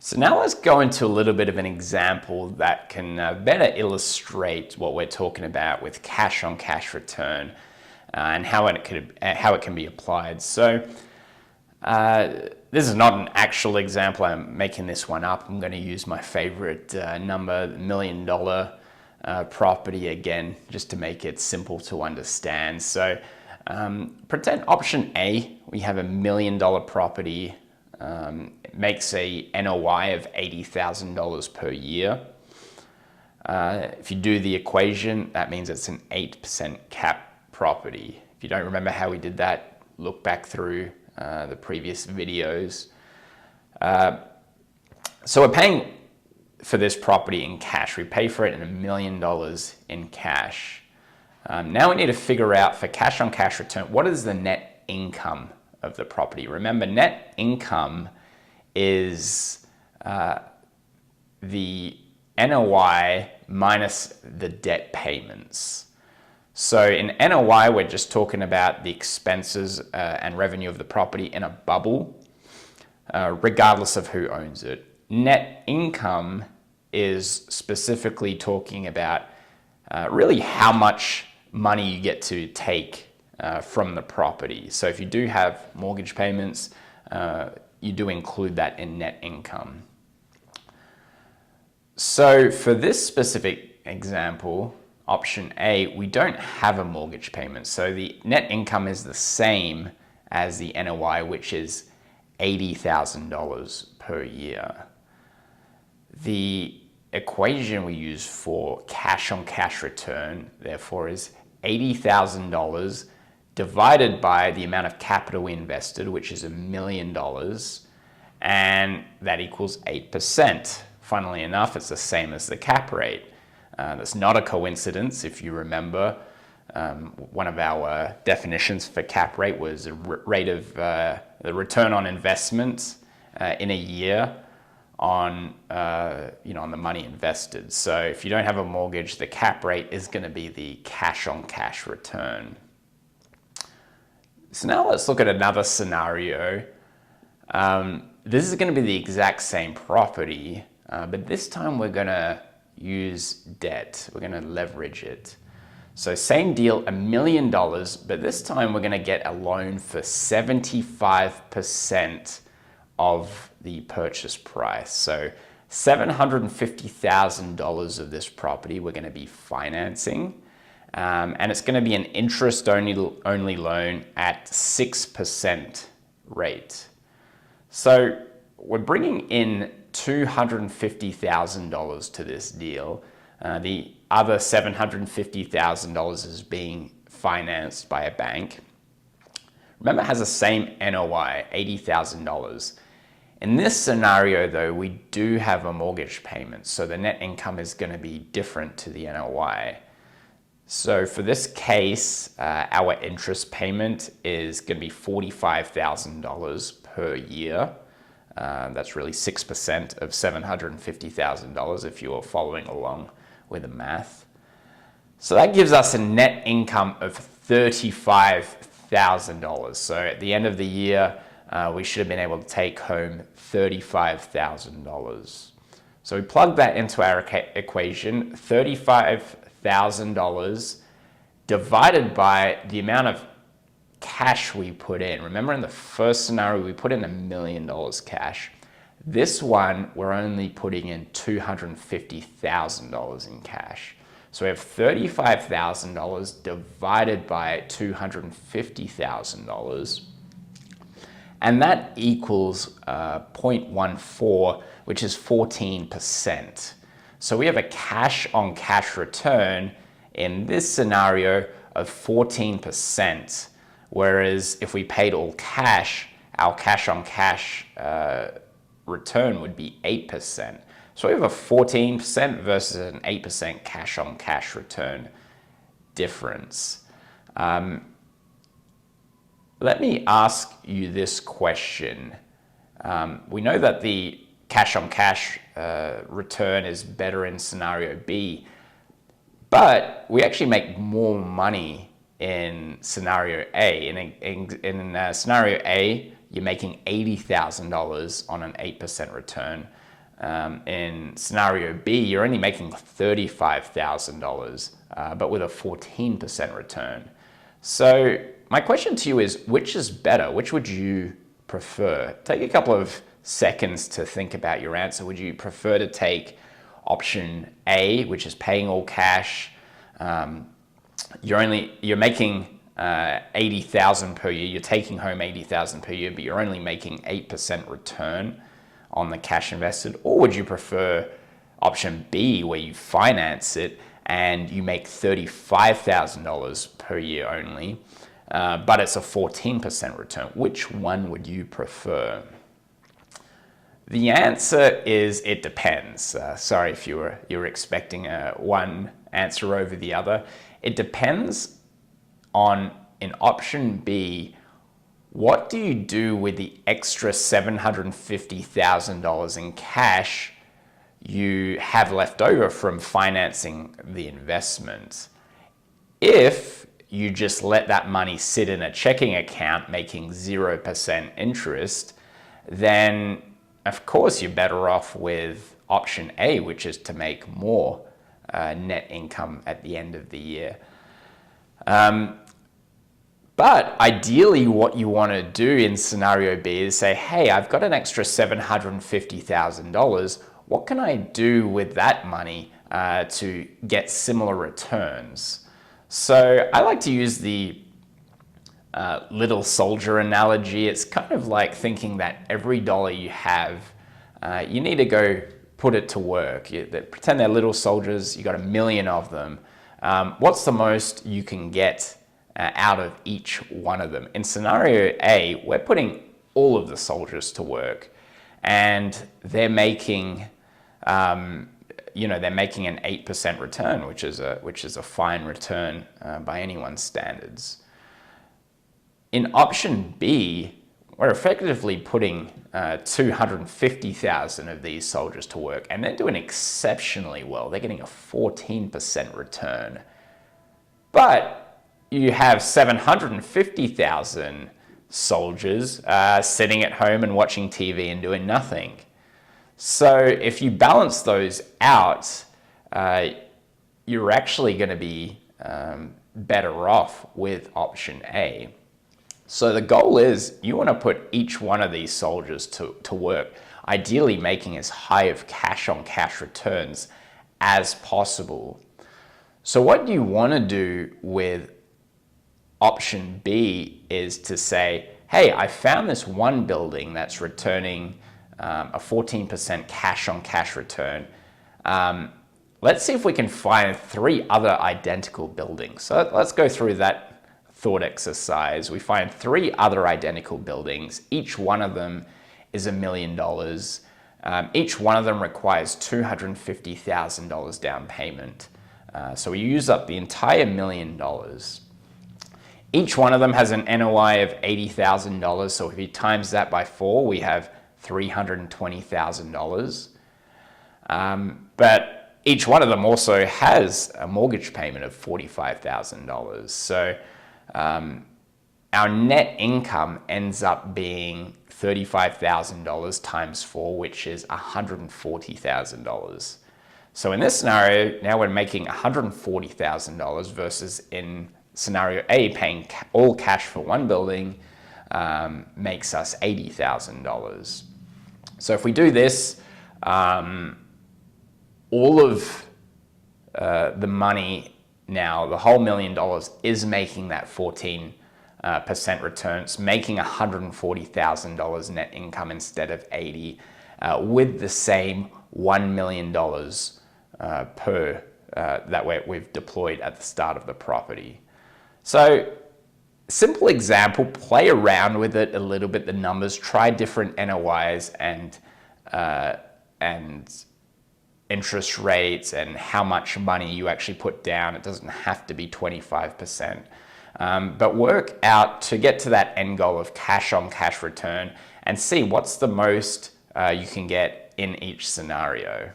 So now let's go into a little bit of an example that can better illustrate what we're talking about with cash on cash return and how it can be applied. So this is not an actual example. I'm making this one up. I'm going to use my favorite number, $1 million property again, just to make it simple to understand. So pretend option A, we have $1 million property. It makes a NOI of $80,000 per year. If you do the equation, that means it's an 8% cap property. If you don't remember how we did that, look back through the previous videos. So we're paying for this property in cash. We pay for it in $1 million in cash. Now we need to figure out, for cash on cash return, what is the net income of the property? Remember, net income is the NOI minus the debt payments. So in NOI, we're just talking about the expenses and revenue of the property in a bubble, regardless of who owns it. Net income is specifically talking about really how much money you get to take from the property. So if you do have mortgage payments, you do include that in net income. So for this specific example, option A, we don't have a mortgage payment. So the net income is the same as the NOI, which is $80,000 per year. The equation we use for cash on cash return, therefore, is $80,000 divided by the amount of capital we invested, which is $1 million, and that equals 8%. Funnily enough, it's the same as the cap rate. That's not a coincidence. If you remember, one of our definitions for cap rate was a rate of the return on investment in a year on on the money invested. So if you don't have a mortgage, the cap rate is going to be the cash on cash return. So now let's look at another scenario. This is going to be the exact same property, but this time we're going to use debt. We're going to leverage it. So same deal, $1 million, but this time we're going to get a loan for 75% of the purchase price. So $750,000 of this property we're going to be financing, and it's going to be an interest-only loan at 6% rate. So we're bringing in $250,000 to this deal. The other $750,000 is being financed by a bank. Remember, it has the same NOI, $80,000. In this scenario, though, we do have a mortgage payment, so the net income is going to be different to the NOI. So for this case, our interest payment is going to be $45,000 per year. That's really 6% of $750,000 if you are following along with the math. So that gives us a net income of $35,000. So at the end of the year, we should have been able to take home $35,000. So we plug that into our equation, $35,000 divided by the amount of cash we put in. Remember, in the first scenario, we put in $1 million cash. This one, we're only putting in $250,000 in cash. So we have $35,000 divided by $250,000. And that equals 0.14, which is 14%. So we have a cash on cash return in this scenario of 14%. Whereas if we paid all cash, our cash on cash return would be 8%. So we have a 14% versus an 8% cash on cash return difference. Let me ask you this question. We know that the cash on cash return is better in scenario B, but we actually make more money in scenario A. In scenario A, you're making $80,000 on an 8% return. In scenario B, you're only making $35,000, but with a 14% return. So my question to you is, which is better? Which would you prefer? Take a couple of seconds to think about your answer. Would you prefer to take option A, which is paying all cash? You're making 80,000 per year. You're taking home 80,000 per year, but you're only making 8% return on the cash invested. Or would you prefer option B, where you finance it and you make $35,000 per year only, but it's a 14% return? Which one would you prefer? The answer is it depends. Sorry if you were expecting one answer over the other. It depends on, in option B, what do you do with the extra $750,000 in cash you have left over from financing the investment? If you just let that money sit in a checking account making 0% interest, then of course you're better off with option A, which is to make more net income at the end of the year. But ideally, what you want to do in scenario B is say, hey, I've got an extra $750,000. What can I do with that money to get similar returns? So I like to use the little soldier analogy. It's kind of like thinking that every dollar you have, you need to go put it to work. Pretend they're little soldiers. You got 1 million of them. What's the most you can get out of each one of them? In scenario A, we're putting all of the soldiers to work, and they're making, they're making an 8% return, which is a fine return by anyone's standards. In option B, we're effectively putting 250,000 of these soldiers to work, and they're doing exceptionally well. They're getting a 14% return. But you have 750,000 soldiers sitting at home and watching TV and doing nothing. So if you balance those out, you're actually going to be better off with option A. So the goal is you want to put each one of these soldiers to work, ideally making as high of cash on cash returns as possible. So what you want to do with option B is to say, hey, I found this one building that's returning a 14% cash on cash return. Let's see if we can find 3 other identical buildings. So let's go through that thought exercise. We find 3 other identical buildings. Each one of them is $1 million. Each one of them requires $250,000 down payment. So we use up the entire $1 million. Each one of them has an NOI of $80,000. So if you times that by 4, we have $320,000. But each one of them also has a mortgage payment of $45,000. So our net income ends up being $35,000 times 4, which is $140,000. So in this scenario, now we're making $140,000 versus in scenario A, paying all cash for one building makes us $80,000. So if we do this, all of the money now, the whole $1 million is making that 14% return. It's making $140,000 net income instead of $80,000 with the same $1 million per that we've deployed at the start of the property. So simple example, play around with it a little bit, the numbers, try different NOIs and interest rates and how much money you actually put down. It doesn't have to be 25%. But work out to get to that end goal of cash on cash return and see what's the most you can get in each scenario.